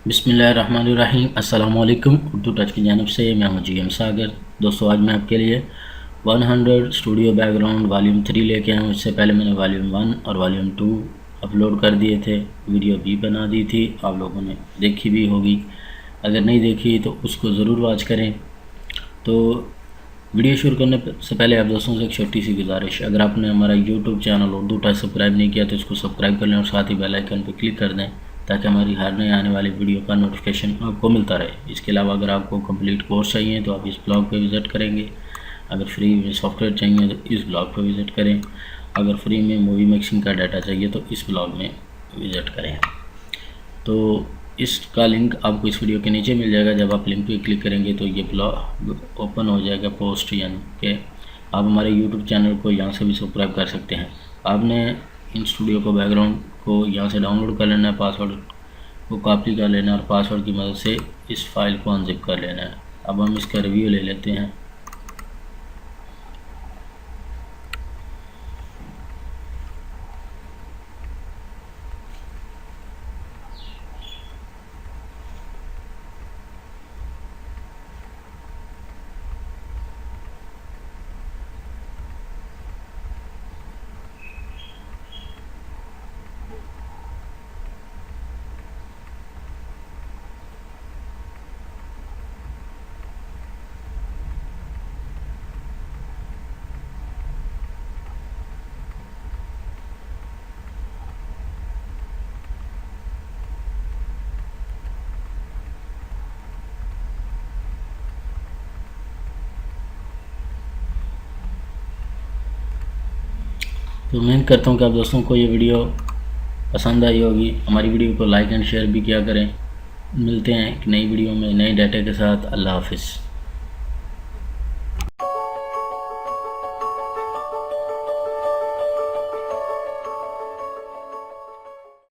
बिस्मिल्लाहिर्रहमानिर्रहीम। अस्सलाम वालेकुम। उर्दू टच की जानब से मैं हूँ जी एम सागर। दोस्तों, आज मैं आपके लिए 100 स्टूडियो बैकग्राउंड वॉल्यूम 3 लेके आया हूँ। इससे पहले मैंने वॉल्यूम 1 और वॉल्यूम 2 अपलोड कर दिए थे, वीडियो भी बना दी थी, आप लोगों ने देखी भी होगी। अगर नहीं देखी तो उसको ज़रूर वॉच करें। तो वीडियो शुरू करने से पहले आप दोस्तों से एक छोटी सी गुजारिश, अगर आपने हमारा YouTube channel Urdu touch subscribe नहीं किया तो इसको सब्सक्राइब कर लें और साथ ही बेल आइकन पर क्लिक कर दें ताकि हमारी हर नए आने वाली वीडियो का नोटिफिकेशन आपको मिलता रहे। इसके अलावा अगर आपको कंप्लीट कोर्स चाहिए तो आप इस ब्लॉग पर विज़िट करेंगे। अगर फ्री में सॉफ्टवेयर चाहिए तो इस ब्लॉग पर विज़िट करें। अगर फ्री में मूवी मिक्सिंग का डाटा चाहिए तो इस ब्लॉग में विज़िट करें। तो इसका लिंक आपको इस वीडियो के नीचे मिल जाएगा। जब आप लिंक पे क्लिक करेंगे तो ये ब्लॉग ओपन हो जाएगा पोस्ट, यानी कि आप हमारे यूट्यूब चैनल को यहाँ से भी सब्सक्राइब कर सकते हैं। आपने इन स्टूडियो को बैकग्राउंड को यहाँ से डाउनलोड कर लेना है, पासवर्ड को कॉपी कर लेना है और पासवर्ड की मदद से इस फाइल को अनजिप कर लेना है। अब हम इसका रिव्यू ले लेते हैं। तो उम्मीद करता हूँ कि आप दोस्तों को ये वीडियो पसंद आई होगी। हमारी वीडियो को लाइक एंड शेयर भी किया करें। मिलते हैं एक नई वीडियो में नए डाटा के साथ। अल्लाह हाफिज़।